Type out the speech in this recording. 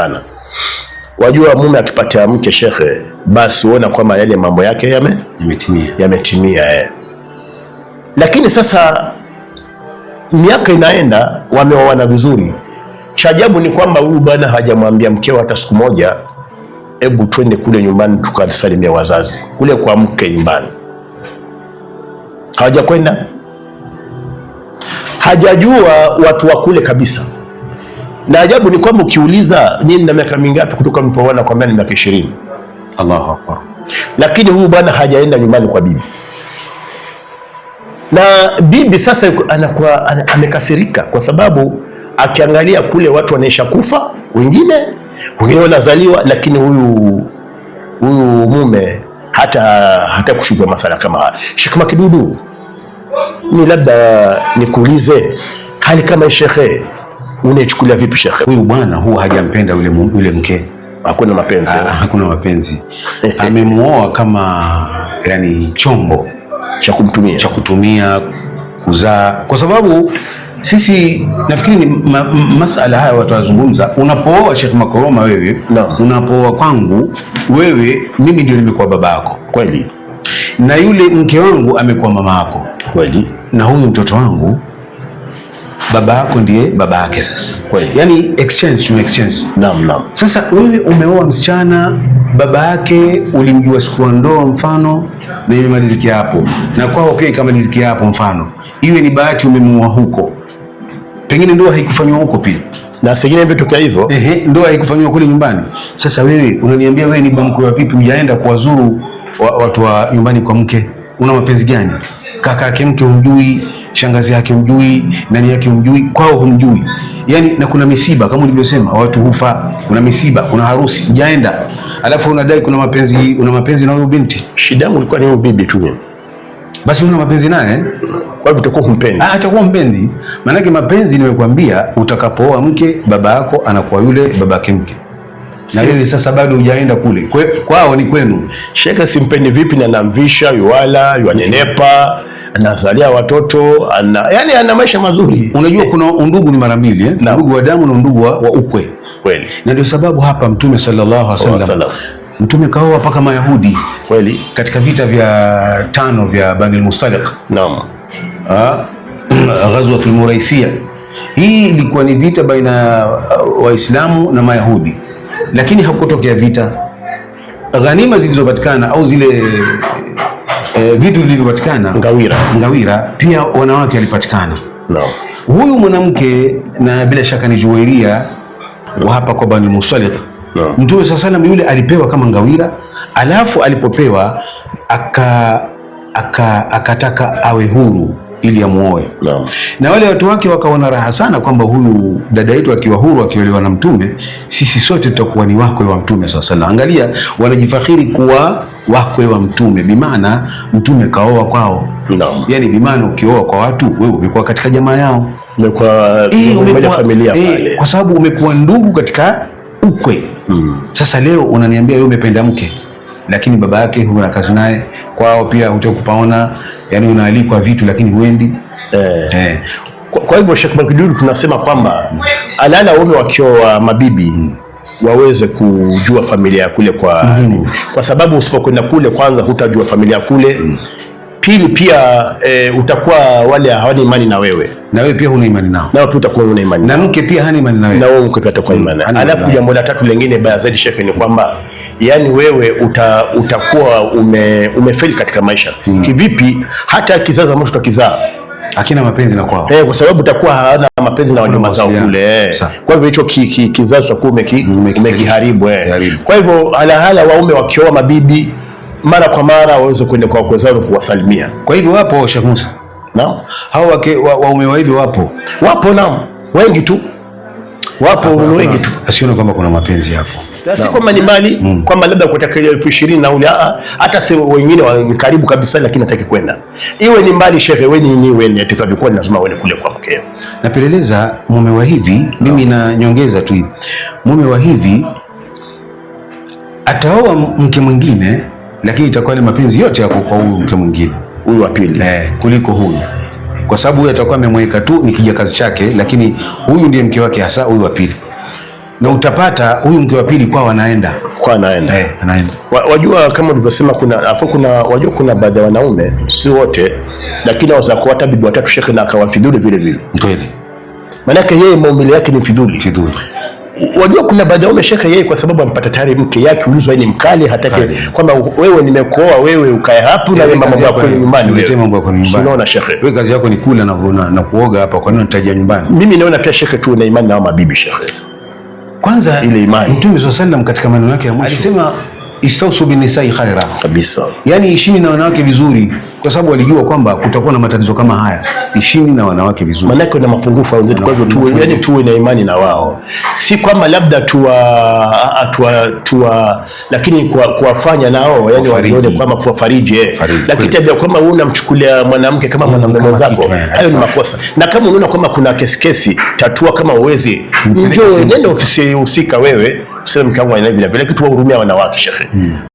sana. Wajua mume akipata mke shekhe, basi uona kwamba yale mambo yake yametimia. Lakini sasa miaka inaenda, wameoana vizuri. Cha ajabu ni kwamba huyu bwana hajamwambia mkeo hata siku moja, hebu twende kule nyumbani tukasalimia wazazi kule kwa mke nyumbani. Hawajakwenda, hajajua watu wa kule kabisa. Na ajabu ni kwamba ukiuliza nini na miaka mingapi kutoka mlipoana, kwambia ni miaka 20. Allahu Akbar. Lakini huyu bwana hajaenda nyumbani kwa bibi, na bibi sasa anakuwa amekasirika, kwa sababu akiangalia kule watu wanaisha kufa, wengine wanazaliwa, lakini huyu mume hata kushughulikia masala kama haya. Sheikh Makidudu, ni labda nikuulize, hali kama shekhe unaichukulia vipi shekhe? Huyu bwana huwa hajampenda yule mke. Hakuna mapenzi. Hakuna mapenzi. Amemuoa kama yani chombo cha kutumia kuzaa, kwa sababu sisi nafikiri ni masala haya watu wazungumza. Unapooa Sheikh Makoroma wewe, unapooa kwangu wewe, mimi ndio nimekuwa baba yako kweli, na yule mke wangu amekuwa mama yako kweli, na huyu mtoto wangu baba yako ndiye baba yake. Sasa kweli, yani exchange. Naam. Sasa wewe umeoa msichana, baba yake ulimjua siku ya ndoa mfano, na imemalizikia hapo, na kwao pia ikamalizikia hapo mfano, iwe ni bahati umemuoa huko, pengine ndoa haikufanywa huko pia, na singine imetokea hivyo, ndoa haikufanywa kule nyumbani. Sasa wewe unaniambia wewe ni bamkwe wa vipi, hujaenda kuwazuru watu wa nyumbani kwa mke? Una mapenzi gani? Kaka yake mke humjui, shangazi yake humjui, nani yake humjui, kwao humjui. Yani, na kuna misiba kama ulivyosema, watu hufa, kuna misiba, kuna harusi, hujaenda, alafu unadai una mapenzi na huyo binti. Shida yangu ilikuwa ni huyo bibi tu mimi. Basi una mapenzi naye, kwa hivyo utakuwa humpendi. Atakuwa mpendi. Maana mapenzi nimekwambia, utakapooa mke baba yako anakuwa yule babake mke. Na wewe sasa bado hujaenda kule. Kwao ni kwenu. Sheka simpendi vipi, na namvisha, yuwala, yuanenepa, anazalia watoto, yani ana maisha mazuri. Unajua kuna undugu ni mara mbili, undugu wa damu na undugu wa ukwe. Kweli. Na ndio sababu hapa Mtume sallallahu alaihi wasallam, Mtume kaoa paka Mayahudi. Kweli. Katika vita vya 5 vya Bani al-Mustaliq. Naam. Ghazwatul Muraisiyah. Hii ilikuwa ni vita baina ya Waislamu na Mayahudi. Lakini hakutokea vita. Ghanima zilizopatikana au zile vitu vilivyopatikana, ngawira pia wanawake walipatikana. Huyu mwanamke na bila shaka ni Juwairia wa hapa kwa Bani Mustaliq. Mtume sallallahu alaihi wasallam yule alipewa kama ngawira, alafu alipopewa akataka awe huru ili amuoe. Na wale watu wake wakaona raha sana kwamba huyu dada yetu akiwa huru, akiolewa na Mtume, sisi sote tutakuwa ni wakwe wa Mtume sallallahu alaihi wasallam. Angalia, wanajifakhiri kuwa wakwe wa Mtume, bimaana Mtume kaoa kwao. Yani bimaana ukioa kwa watu, wewe umekuwa katika jamaa yao, umekuwa familia pale, kwa sababu umekuwa ndugu katika ukwe. Sasa leo unaniambia wewe umependa mke, lakini baba yake huna kazi naye, kwao pia hutakupaona, yani unaalikwa vitu lakini huendi. Kwa hivyo Sheikh Makidudu, tunasema kwamba alala waume wakioa mabibi waweze kujua familia kule kwa sababu usipokwenda kule, kwanza hutajua familia kule. Pili pia utakuwa wale hawana imani na wewe, na wewe pia huna imani nao, nao pia utakuwa huna imani na mke pia hana imani na wewe, na wewe mke pia atakuwa imani. Alafu jambo la tatu lingine baya zaidi Sheikh, ni kwamba yani wewe utakuwa umefeli katika maisha. Kivipi? Hata kizazi mwisho utakizaa hakina mapenzi na kwao, kwa sababu utakuwa hana mapenzi na wajomba zao kule. Kwa hivyo hicho kizazi utakuwa umekiharibu. Kwa hivyo hala waume wakioa mabibi mara kwa mara waweze kwenda kwa wakwe zao kuwasalimia. Kwa hivyo wapo Sheikh Musa, hao waume wa hivyo wapo, wengi tu, wengi tu. Asiona kwamba kuna mapenzi hapo, si kwamba ni mali, kwamba labda kutaka 20,000 na ule, hata si wengine ni karibu kabisa, lakini hataki kwenda. Iwe ni mbali shehe, wewe ni atakavyokuwa lazima wewe kule kwa mkeo. Napeleleza mume wa hivi, mimi na nyongeza tu hivi, mume wa hivi ataoa mke mwingine, lakini itakuwa ni mapenzi yote yako kwa huyu mke mwingine, huyu wa pili, kuliko huyu, kwa sababu huyu atakuwa amemweka tu ni kijakazi chake, lakini huyu ndiye mke wake hasa, huyu wa pili. na utapata huyu mke wa pili kwao anaenda anaenda. Wajua kama ulivyosema, wajua kuna baadhi ya wanaume, si wote, lakini waweza kuwa hata bibi watatu shekhe na akawa fidhuli vile vile. Kweli. Maanake yeye maumbile yake ni fidhuli. Wajua kuna baadhi ya shekhe, yeye kwa sababu ampata tayari mke yake, ulizwa ni mkali, hataki kwamba wewe nimekuoa wewe ukae hapo na mambo yako nyumbani, wewe mambo yako nyumbani. Unaona shekhe, wewe kazi yako ni kula na kuoga hapa, kwa nini unatajia nyumbani? Mimi naona pia shekhe tu na imani na mabibi shekhe. Kwanza ile imani, Mtume SAW katika maneno yake ya mwisho alisema istausu binisai khaira kabisa, yani ishini na wanawake vizuri, kwa sababu walijua kwamba kutakuwa na matatizo kama haya. Ishini na wanawake vizuri, maana kuna mapungufu wenzetu, kwa hivyo tuwe na imani na wao, si kwamba labda lakini kuwafanya nao, yani waone kwamba kuwafariji, lakini tabia kwamba wewe unamchukulia mwanamke kama mwanamume mwenzako, hayo ni makosa. Na kama unaona kwamba kuna kesi tatua, kama uwezi, njoo nenda ofisi husika wewe, useme mke wangu ana hivi na vile, kitu wahurumia wanawake shekhe.